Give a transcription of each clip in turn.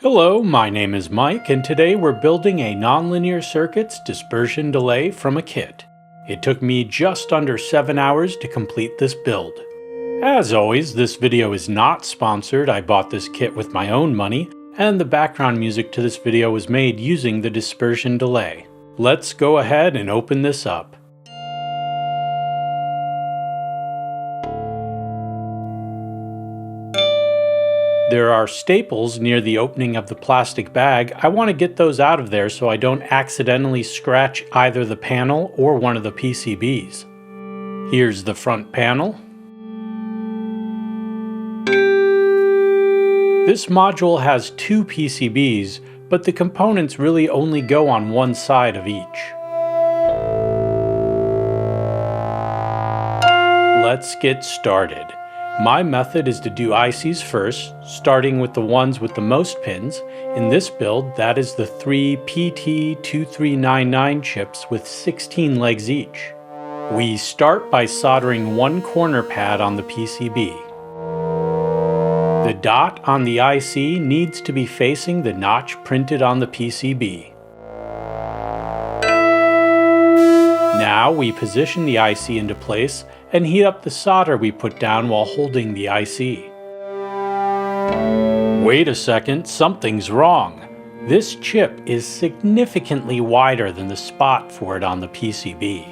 Hello, my name is Mike, and today we're building a nonlinear circuit's dispersion delay from a kit. It took me just under 7 hours to complete this build. As always, this video is not sponsored. I bought this kit with my own money, and the background music to this video was made using the dispersion delay. Let's go ahead and open this up. There are staples near the opening of the plastic bag. I want to get those out of there so I don't accidentally scratch either the panel or one of the PCBs. Here's the front panel. This module has two PCBs, but the components really only go on one side of each. Let's get started. My method is to do ICs first, starting with the ones with the most pins. In this build, that is the 3 PT2399 chips with 16 legs each. We start by soldering one corner pad on the PCB. The dot on the IC needs to be facing the notch printed on the PCB. Now we position the IC into place and heat up the solder we put down while holding the IC. Wait a second, something's wrong. This chip is significantly wider than the spot for it on the PCB.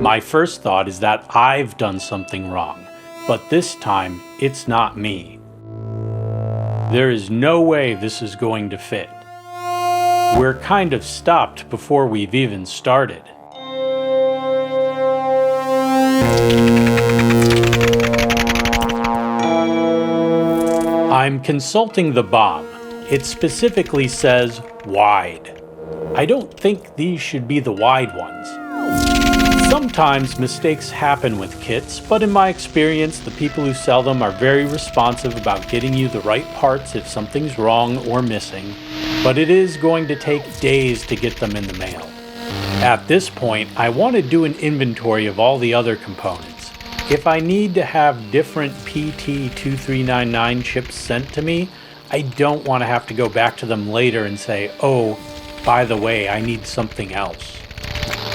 My first thought is that I've done something wrong, but this time it's not me. There is no way this is going to fit. We're kind of stopped before we've even started. I'm consulting the BOM. It specifically says wide. I don't think these should be the wide ones. Sometimes mistakes happen with kits, but in my experience, the people who sell them are very responsive about getting you the right parts if something's wrong or missing, but it is going to take days to get them in the mail. At this point, I want to do an inventory of all the other components. If I need to have different PT2399 chips sent to me, I don't want to have to go back to them later and say, oh, by the way, I need something else.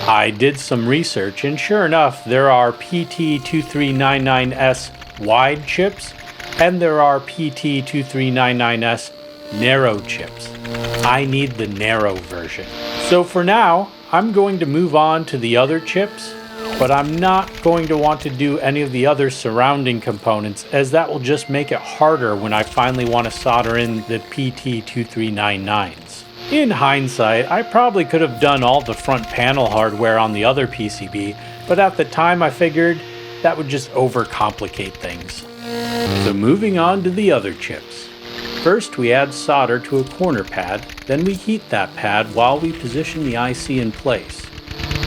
I did some research, and sure enough, there are PT2399S wide chips, and there are PT2399S narrow chips. I need the narrow version. So for now, I'm going to move on to the other chips, but I'm not going to want to do any of the other surrounding components, as that will just make it harder when I finally want to solder in the PT2399s. In hindsight, I probably could have done all the front panel hardware on the other PCB, but at the time I figured that would just overcomplicate things. So moving on to the other chips. First, we add solder to a corner pad, then we heat that pad while we position the IC in place.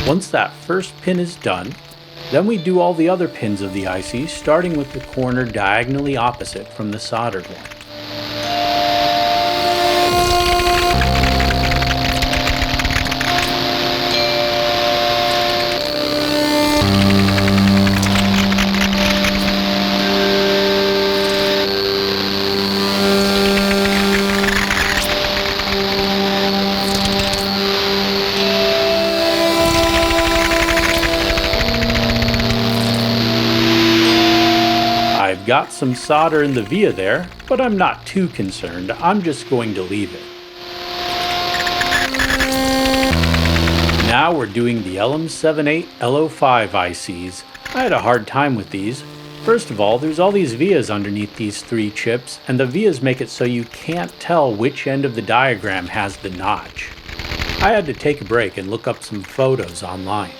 Once that first pin is done, then we do all the other pins of the IC, starting with the corner diagonally opposite from the soldered one. Got some solder in the via there, but I'm not too concerned. I'm just going to leave it. Now we're doing the LM78 LO5 ICs. I had a hard time with these. First of all, there's all these vias underneath these three chips, and the vias make it so you can't tell which end of the diagram has the notch. I had to take a break and look up some photos online.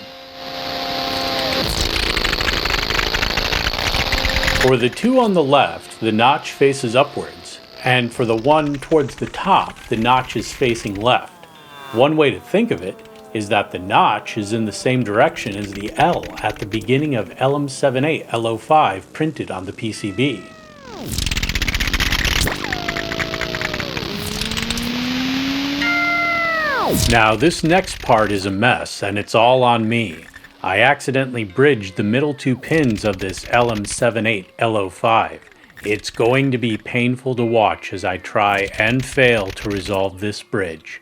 For the two on the left, the notch faces upwards, and for the one towards the top, the notch is facing left. One way to think of it is that the notch is in the same direction as the L at the beginning of LM78 LO5 printed on the PCB. Now this next part is a mess, and it's all on me. I accidentally bridged the middle two pins of this LM78 LO5. It's going to be painful to watch as I try and fail to resolve this bridge.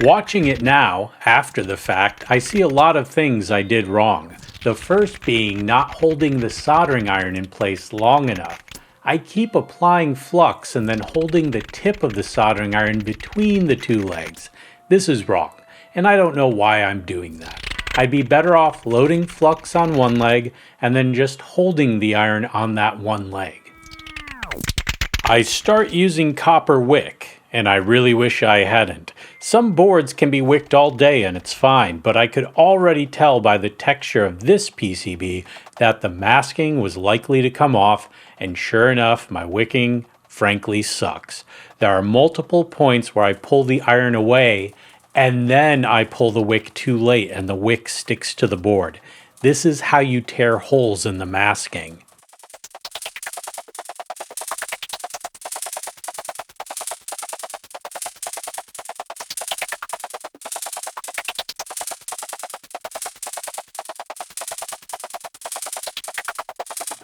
Watching it now, after the fact, I see a lot of things I did wrong. The first being not holding the soldering iron in place long enough. I keep applying flux and then holding the tip of the soldering iron between the two legs. This is wrong, and I don't know why I'm doing that. I'd be better off loading flux on one leg and then just holding the iron on that one leg. I start using copper wick, and I really wish I hadn't. Some boards can be wicked all day and it's fine, but I could already tell by the texture of this PCB that the masking was likely to come off, and sure enough, my wicking frankly sucks. There are multiple points where I pull the iron away and then I pull the wick too late and the wick sticks to the board. This is how you tear holes in the masking.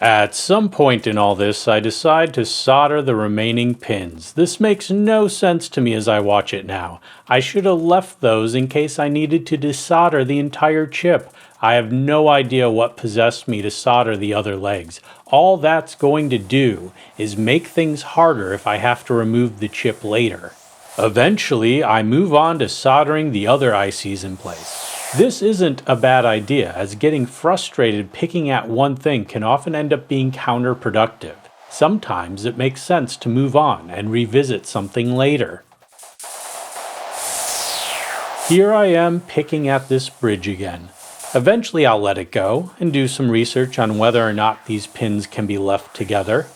At some point in all this, I decide to solder the remaining pins. This makes no sense to me as I watch it now. I should have left those in case I needed to desolder the entire chip. I have no idea what possessed me to solder the other legs. All that's going to do is make things harder if I have to remove the chip later. Eventually, I move on to soldering the other ICs in place. This isn't a bad idea, as getting frustrated picking at one thing can often end up being counterproductive. Sometimes it makes sense to move on and revisit something later. Here I am picking at this bridge again. Eventually I'll let it go and do some research on whether or not these pins can be left together.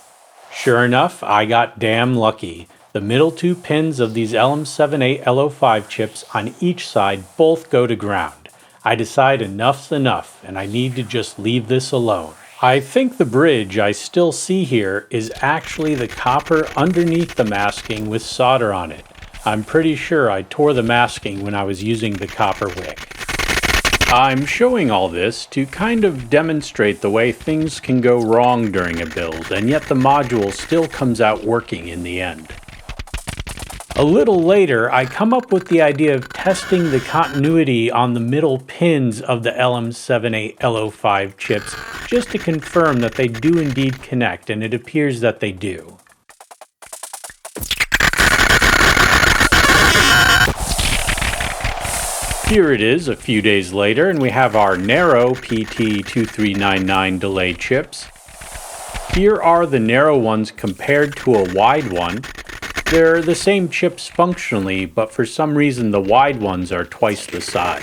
Sure enough, I got damn lucky. The middle two pins of these LM78LO5 chips on each side both go to ground. I decide enough's enough and I need to just leave this alone. I think the bridge I still see here is actually the copper underneath the masking with solder on it. I'm pretty sure I tore the masking when I was using the copper wick. I'm showing all this to kind of demonstrate the way things can go wrong during a build, and yet the module still comes out working in the end. A little later, I come up with the idea of testing the continuity on the middle pins of the LM78LO5 chips just to confirm that they do indeed connect, and it appears that they do. Here it is a few days later, and we have our narrow PT2399 delay chips. Here are the narrow ones compared to a wide one. They're the same chips functionally, but for some reason the wide ones are twice the size.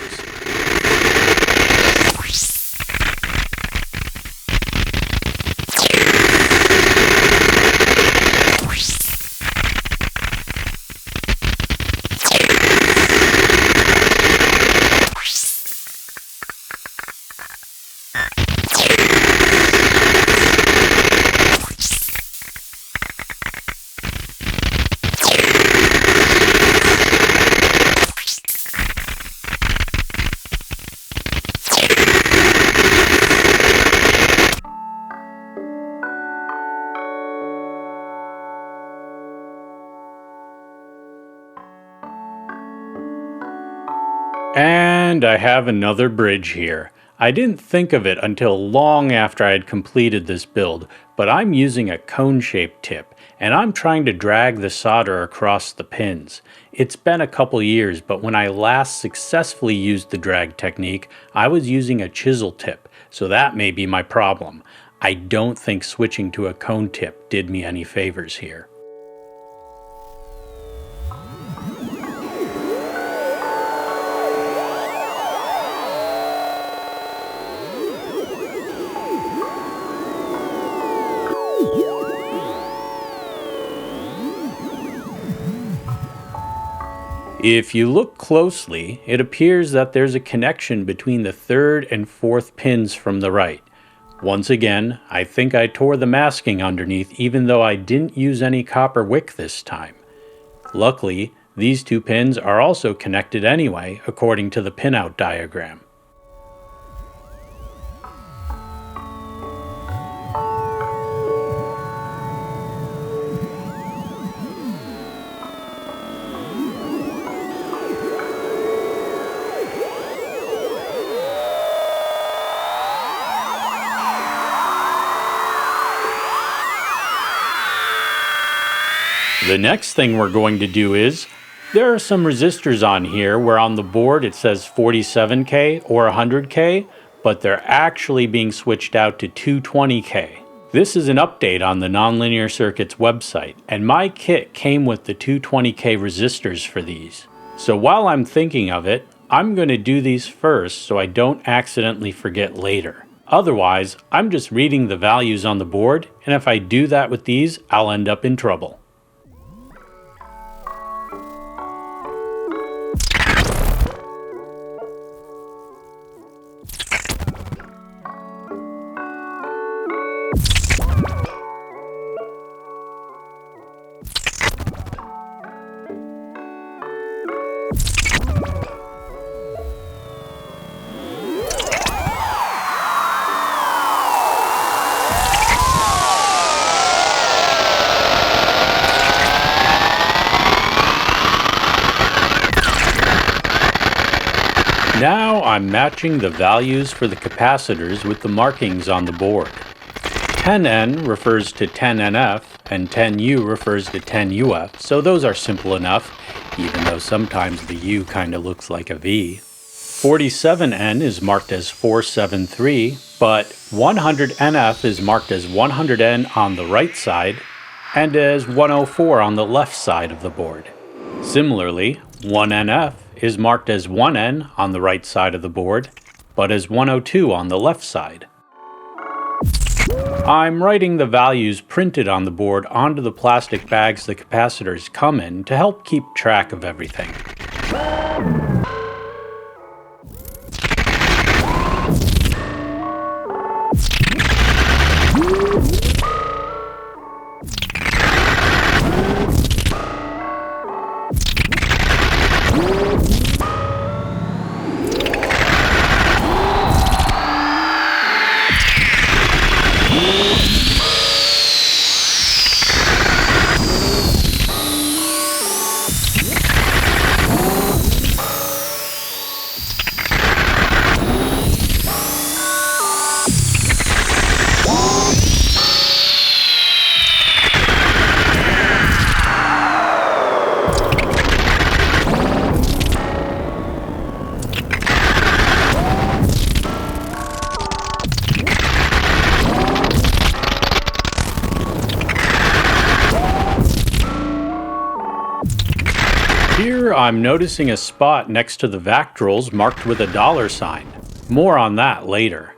And I have another bridge here. I didn't think of it until long after I had completed this build, but I'm using a cone-shaped tip, and I'm trying to drag the solder across the pins. It's been a couple years, but when I last successfully used the drag technique, I was using a chisel tip, so that may be my problem. I don't think switching to a cone tip did me any favors here. If you look closely, it appears that there's a connection between the third and fourth pins from the right. Once again, I think I tore the masking underneath even though I didn't use any copper wick this time. Luckily, these two pins are also connected anyway, according to the pinout diagram. The next thing we're going to do is, there are some resistors on here where on the board it says 47K or 100K, but they're actually being switched out to 220K. This is an update on the Nonlinear Circuits website, and my kit came with the 220K resistors for these. So while I'm thinking of it, I'm going to do these first so I don't accidentally forget later. Otherwise, I'm just reading the values on the board, and if I do that with these, I'll end up in trouble. Now I'm matching the values for the capacitors with the markings on the board. 10N refers to 10NF and 10U refers to 10UF, so those are simple enough, even though sometimes the U kind of looks like a V. 47N is marked as 473, but 100NF is marked as 100N on the right side and as 104 on the left side of the board. Similarly, 1NF is marked as 1N on the right side of the board, but as 102 on the left side. I'm writing the values printed on the board onto the plastic bags the capacitors come in to help keep track of everything. Here I'm noticing a spot next to the Vactrols marked with a $sign. More on that later.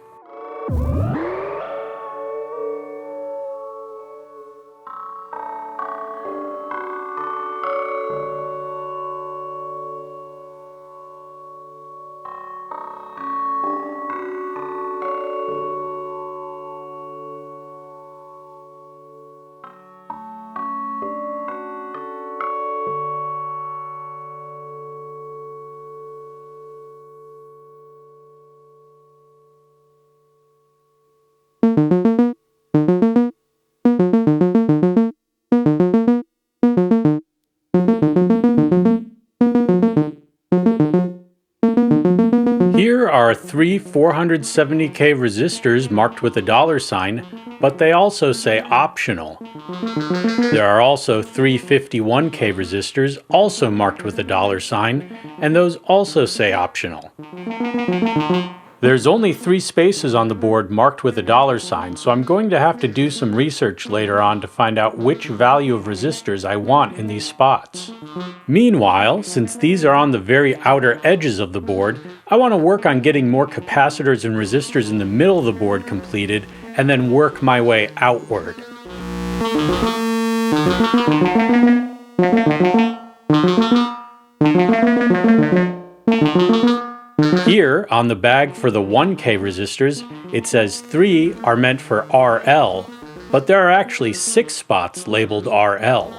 Here are three 470K resistors marked with a $sign, but they also say optional. There are also three 51K resistors also marked with a $sign, and those also say optional. There's only 3 spaces on the board marked with a $sign, so I'm going to have to do some research later on to find out which value of resistors I want in these spots. Meanwhile, since these are on the very outer edges of the board, I want to work on getting more capacitors and resistors in the middle of the board completed, and then work my way outward. Here, on the bag for the 1K resistors, it says 3 are meant for RL, but there are actually 6 spots labeled RL.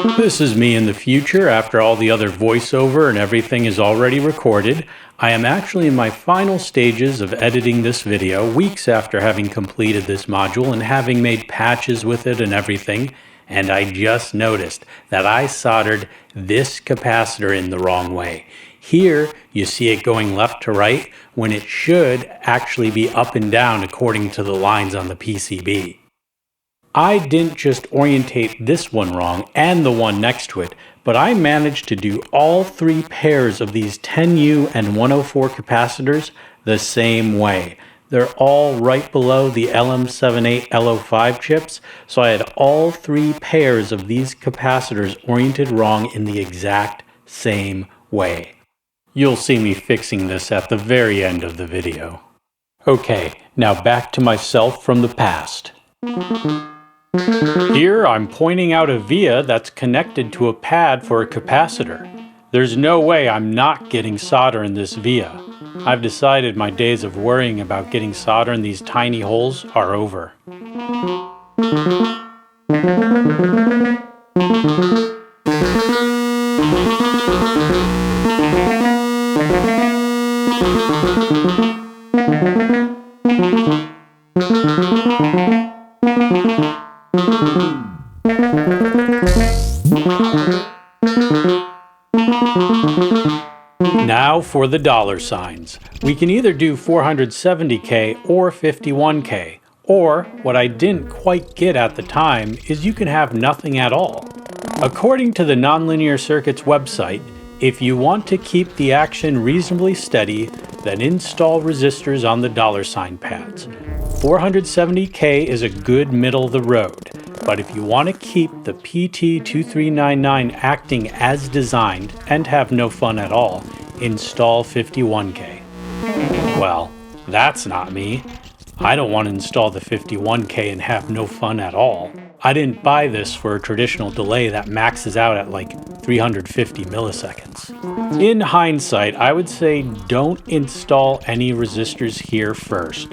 This is me in the future after all the other voiceover and everything is already recorded. I am actually in my final stages of editing this video, weeks after having completed this module and having made patches with it and everything, and I just noticed that I soldered this capacitor in the wrong way. Here you see it going left to right when it should actually be up and down according to the lines on the PCB. I didn't just orientate this one wrong and the one next to it, but I managed to do all three pairs of these 10U and 104 capacitors the same way. They're all right below the LM78 LO5 chips, so I had all three pairs of these capacitors oriented wrong in the exact same way. You'll see me fixing this at the very end of the video. Okay, now back to myself from the past. Here I'm pointing out a via that's connected to a pad for a capacitor. There's no way I'm not getting solder in this via. I've decided my days of worrying about getting solder in these tiny holes are over. Now for the dollar signs. We can either do 470K or 51K, or what I didn't quite get at the time is you can have nothing at all. According to the Nonlinear Circuits website, if you want to keep the action reasonably steady, then install resistors on the dollar sign pads. 470K is a good middle of the road, but if you want to keep the PT2399 acting as designed and have no fun at all, install 51K. Well, that's not me. I don't want to install the 51K and have no fun at all. I didn't buy this for a traditional delay that maxes out at like 350 milliseconds. In hindsight, I would say don't install any resistors here first.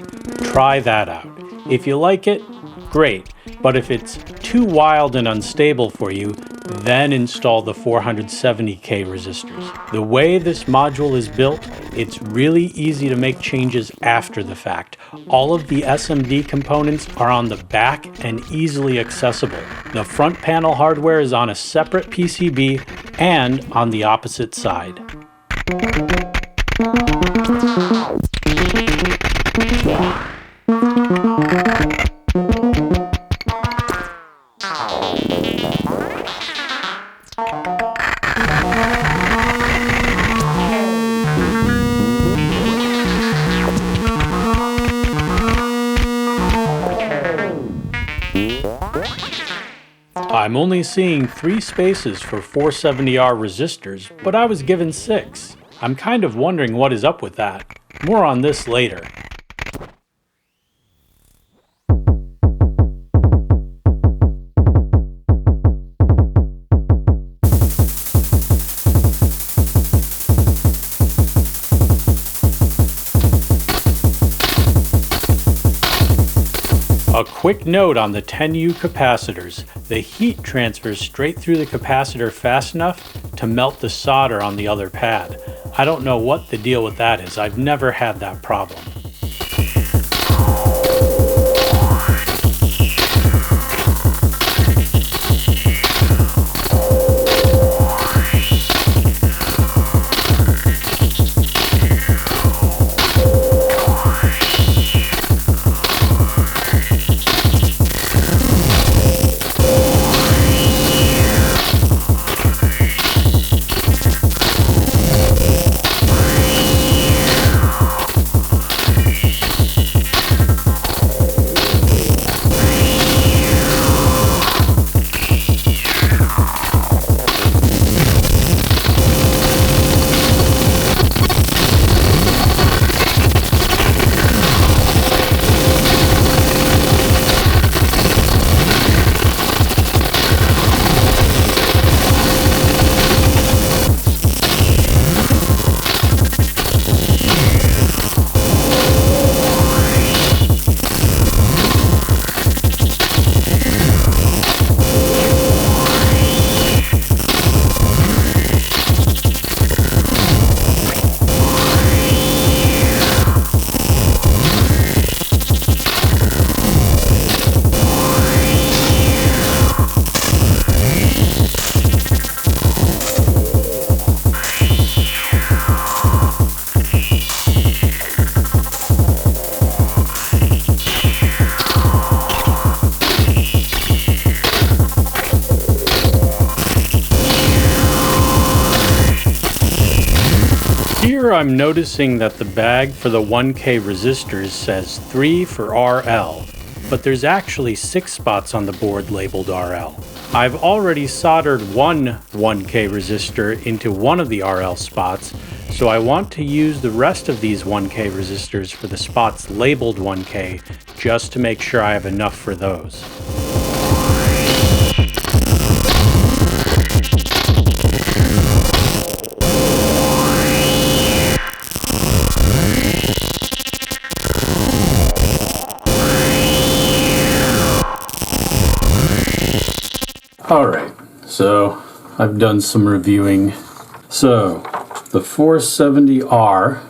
Try that out. If you like it, great. But if it's too wild and unstable for you, then install the 470K resistors. The way this module is built, it's really easy to make changes after the fact. All of the SMD components are on the back and easily accessible. The front panel hardware is on a separate PCB and on the opposite side. I'm only seeing 3 spaces for 470R resistors, but I was given 6. I'm kind of wondering what is up with that. More on this later. A quick note on the 10U capacitors. The heat transfers straight through the capacitor fast enough to melt the solder on the other pad. I don't know what the deal with that is. I've never had that problem. Here I'm noticing that the bag for the 1K resistors says 3 for RL, but there's actually 6 spots on the board labeled RL. I've already soldered one 1K resistor into one of the RL spots, so I want to use the rest of these 1K resistors for the spots labeled 1K, just to make sure I have enough for those. Alright, so I've done some reviewing. So, the 470R,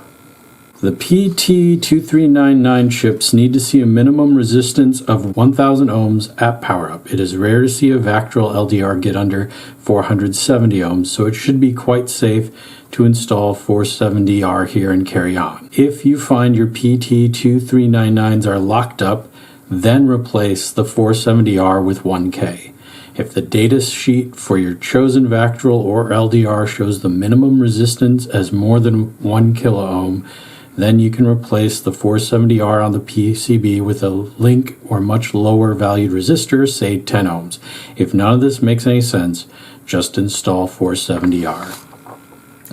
the PT2399 chips need to see a minimum resistance of 1000 ohms at power up. It is rare to see a Vactrol LDR get under 470 ohms, so it should be quite safe to install 470R here and carry on. If you find your PT2399s are locked up, then replace the 470R with 1K. If the data sheet for your chosen Vactrol or LDR shows the minimum resistance as more than 1 kilo ohm, then you can replace the 470R on the PCB with a link or much lower valued resistor, say 10 ohms. If none of this makes any sense, just install 470R.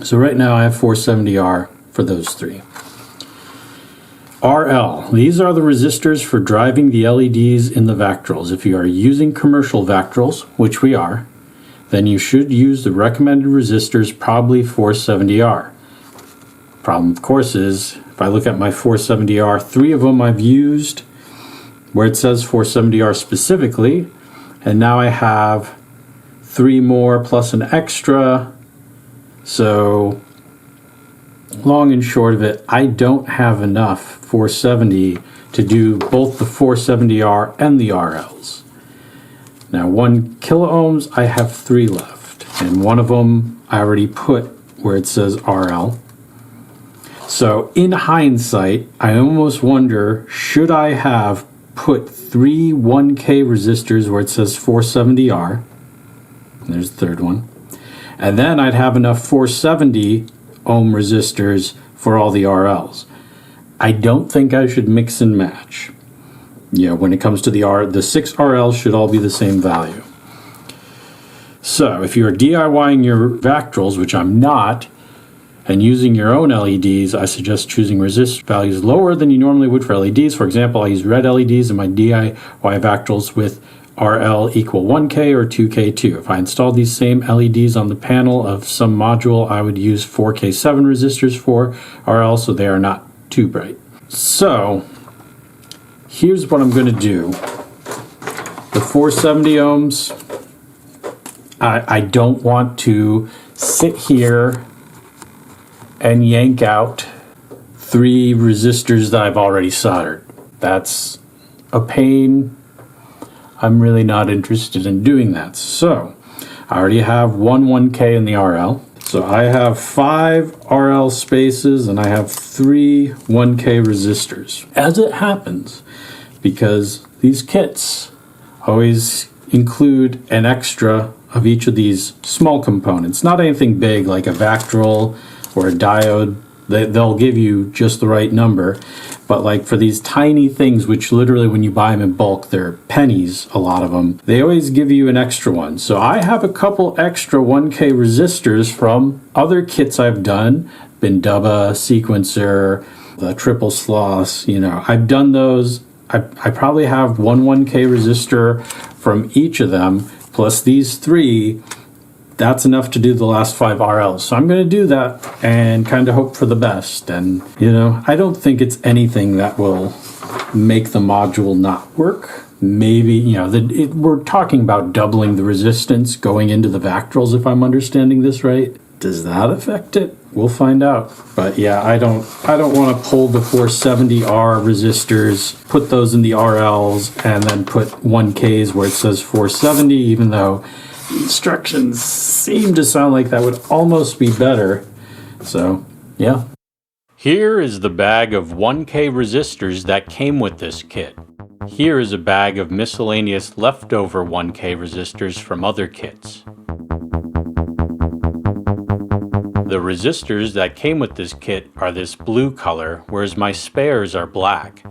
So right now I have 470R for those three. RL. These are the resistors for driving the LEDs in the Vactrols. If you are using commercial Vactrols, which we are, then you should use the recommended resistors, probably 470R. Problem, of course, is if I look at my 470R, 3 of them I've used where it says 470R specifically, and now I have 3 more plus an extra. So long and short of it, I don't have enough 470 to do both the 470R and the RLs. Now 1 kilo ohms, I have 3 left, and one of them I already put where it says RL. So in hindsight, I almost wonder, should I have put 3 1K resistors where it says 470R, and there's the third one, and then I'd have enough 470 ohm resistors for all the RLs. I don't think I should mix and match. Yeah, when it comes to the 6 RLs should all be the same value. So if you're DIYing your Vactrols, which I'm not, and using your own LEDs, I suggest choosing resist values lower than you normally would for LEDs. For example, I use red LEDs in my DIY Vactrols with RL equal 1K or 2K2. If I installed these same LEDs on the panel of some module, I would use 4K7 resistors for RL, so they are not too bright. So here's what I'm going to do. The 470 ohms, I don't want to sit here and yank out 3 resistors that I've already soldered. That's a pain. I'm really not interested in doing that. So I already have 1K in the RL. So I have 5 RL spaces and I have 3 1K resistors. As it happens, because these kits always include an extra of each of these small components. Not anything big like a Vactrol or a diode. They'll give you just the right number. But like for these tiny things, which literally when you buy them in bulk, they're pennies, a lot of them, they always give you an extra one. So I have a couple extra 1K resistors from other kits I've done, Bindubba, Sequencer, the Triple Sloss, I've done those. I probably have 1K resistor from each of them, plus these 3. That's enough to do the last 5 RLs. So I'm going to do that and kind of hope for the best. And, I don't think it's anything that will make the module not work. Maybe, we're talking about doubling the resistance going into the Vactrols, if I'm understanding this right. Does that affect it? We'll find out. But yeah, I don't want to pull the 470R resistors, put those in the RLs, and then put 1Ks where it says 470, even though instructions seem to sound like that would almost be better. So, yeah. Here is the bag of 1K resistors that came with this kit. Here is a bag of miscellaneous leftover 1K resistors from other kits. The resistors that came with this kit are this blue color, whereas my spares are black.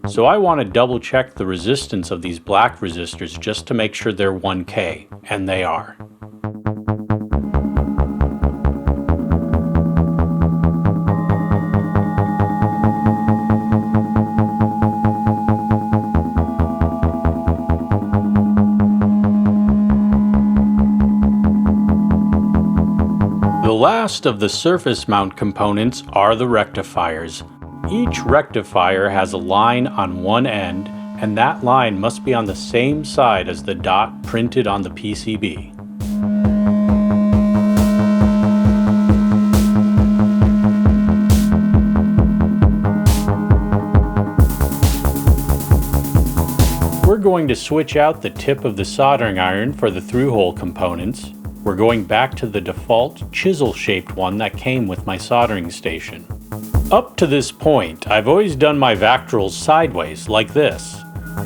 So I want to double check the resistance of these black resistors just to make sure they're 1K, and they are. The last of the surface mount components are the rectifiers. Each rectifier has a line on one end, and that line must be on the same side as the dot printed on the PCB. We're going to switch out the tip of the soldering iron for the through-hole components. We're going back to the default chisel-shaped one that came with my soldering station. Up to this point, I've always done my Vactrols sideways, like this.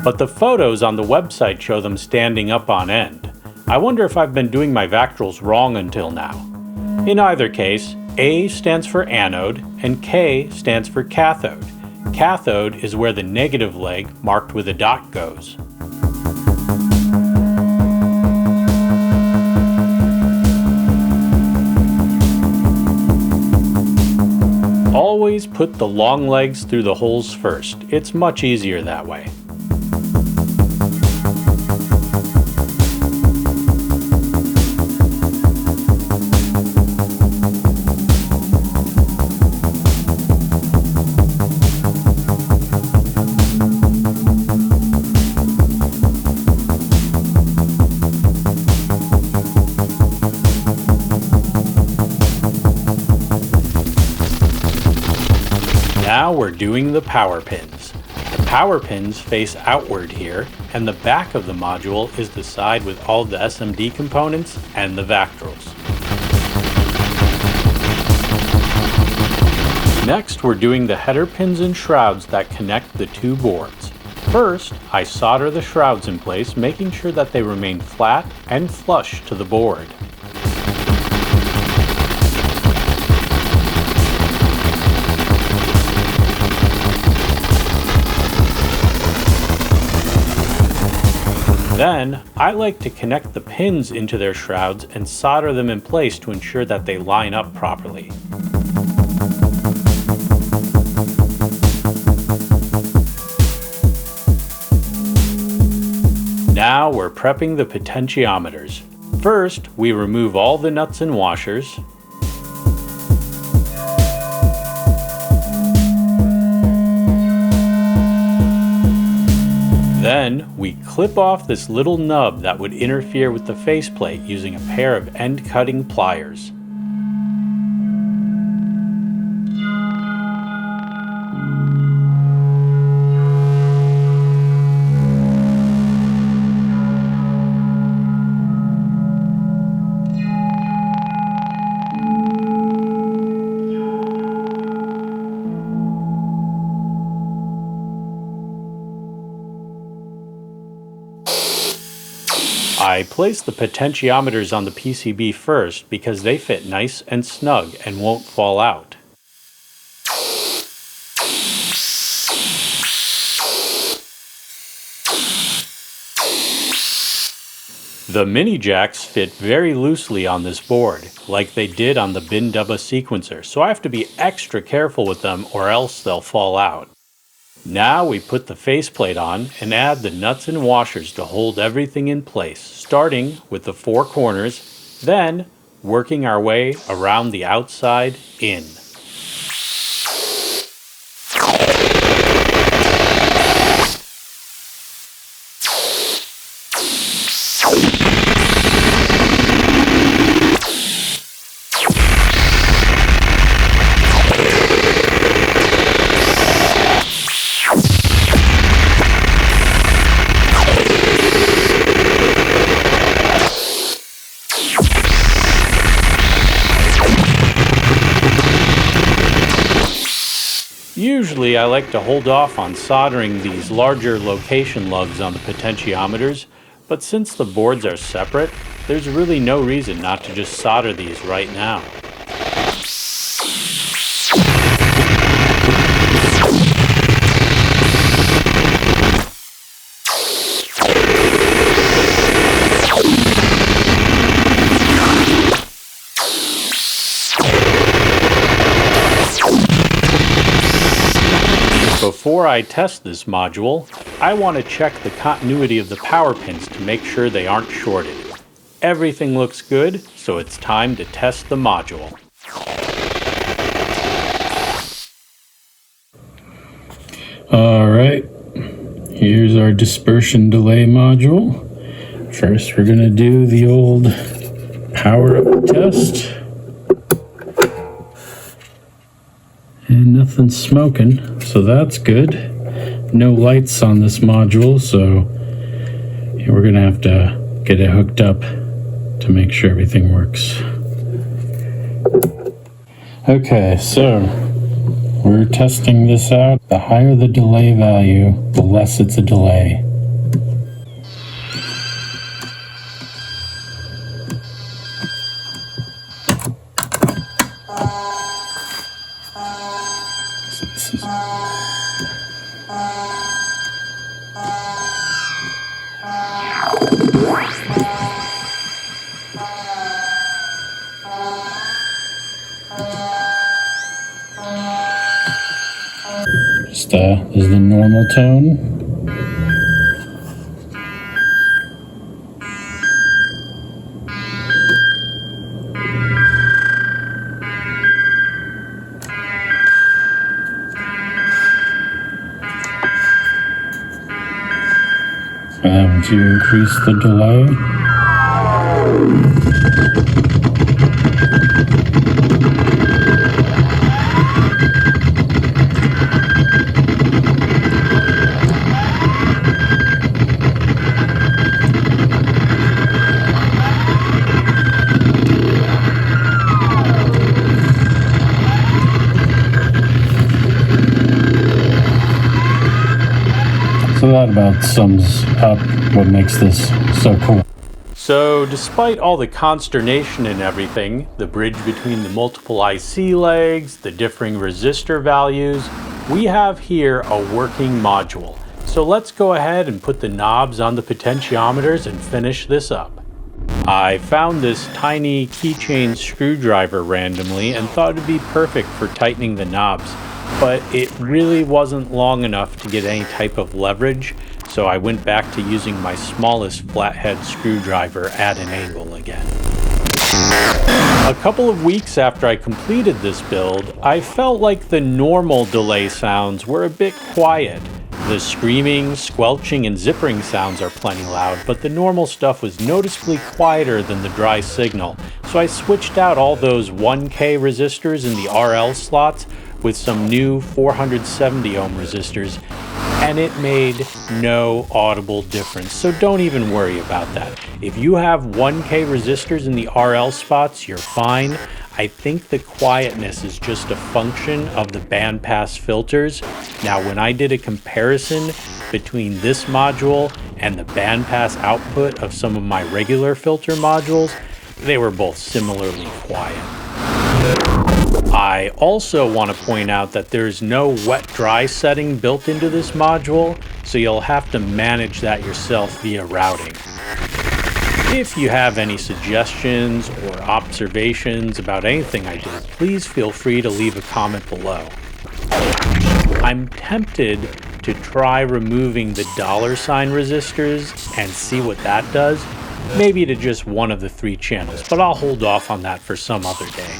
But the photos on the website show them standing up on end. I wonder if I've been doing my Vactrols wrong until now. In either case, A stands for anode and K stands for cathode. Cathode is where the negative leg marked with a dot goes. Always put the long legs through the holes first. It's much easier that way. Now we're doing the power pins. The power pins face outward here, and the back of the module is the side with all the SMD components and the Vactrols. Next, we're doing the header pins and shrouds that connect the two boards. First, I solder the shrouds in place, making sure that they remain flat and flush to the board. Then, I like to connect the pins into their shrouds and solder them in place to ensure that they line up properly. Now we're prepping the potentiometers. First, we remove all the nuts and washers. Then, we clip off this little nub that would interfere with the faceplate using a pair of end-cutting pliers. I place the potentiometers on the PCB first because they fit nice and snug and won't fall out. The mini jacks fit very loosely on this board, like they did on the bin dubba sequencer, so I have to be extra careful with them or else they'll fall out. Now we put the faceplate on and add the nuts and washers to hold everything in place, starting with the four corners, then working our way around the outside in. Usually I like to hold off on soldering these larger location lugs on the potentiometers, but since the boards are separate, there's really no reason not to just solder these right now. Before I test this module, I want to check the continuity of the power pins to make sure they aren't shorted. Everything looks good, so it's time to test the module. Alright, here's our dispersion delay module. First we're going to do the old power up test. And nothing's smoking, so that's good. No lights on this module, so we're going to have to get it hooked up to make sure everything works. Okay, so we're testing this out. The higher the delay value, the less it's a delay. This is the normal tone. To increase the delay. So that about sums up what makes this so cool. So despite all the consternation and everything, the bridge between the multiple IC legs, the differing resistor values, we have here a working module. So let's go ahead and put the knobs on the potentiometers and finish this up. I found this tiny keychain screwdriver randomly and thought it'd be perfect for tightening the knobs. But it really wasn't long enough to get any type of leverage, so I went back to using my smallest flathead screwdriver at an angle again. A couple of weeks after I completed this build, I felt like the normal delay sounds were a bit quiet. The screaming, squelching, and zippering sounds are plenty loud, but the normal stuff was noticeably quieter than the dry signal, so I switched out all those 1K resistors in the RL slots with some new 470 ohm resistors, and it made no audible difference. So don't even worry about that. If you have 1K resistors in the RL spots, you're fine. I think the quietness is just a function of the bandpass filters. Now, when I did a comparison between this module and the bandpass output of some of my regular filter modules, they were both similarly quiet. I also want to point out that there's no wet-dry setting built into this module, so you'll have to manage that yourself via routing. If you have any suggestions or observations about anything I did, please feel free to leave a comment below. I'm tempted to try removing the $sign resistors and see what that does, maybe to just one of the 3 channels, but I'll hold off on that for some other day.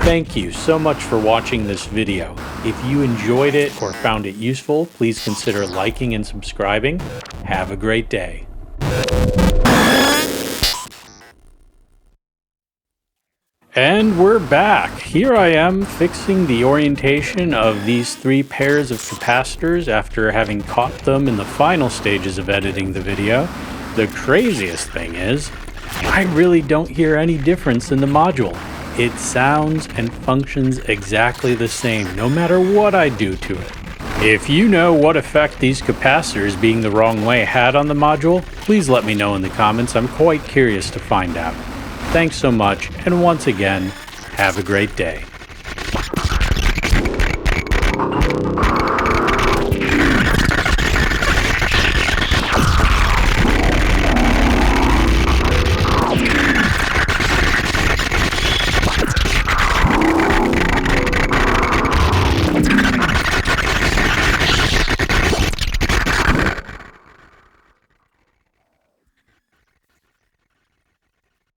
Thank you so much for watching this video. If you enjoyed it or found it useful, please consider liking and subscribing. Have a great day. And we're back. Here I am fixing the orientation of these 3 pairs of capacitors after having caught them in the final stages of editing the video. The craziest thing is, I really don't hear any difference in the module. It sounds and functions exactly the same, no matter what I do to it. If you know what effect these capacitors being the wrong way had on the module, please let me know in the comments. I'm quite curious to find out. Thanks so much, and once again, have a great day.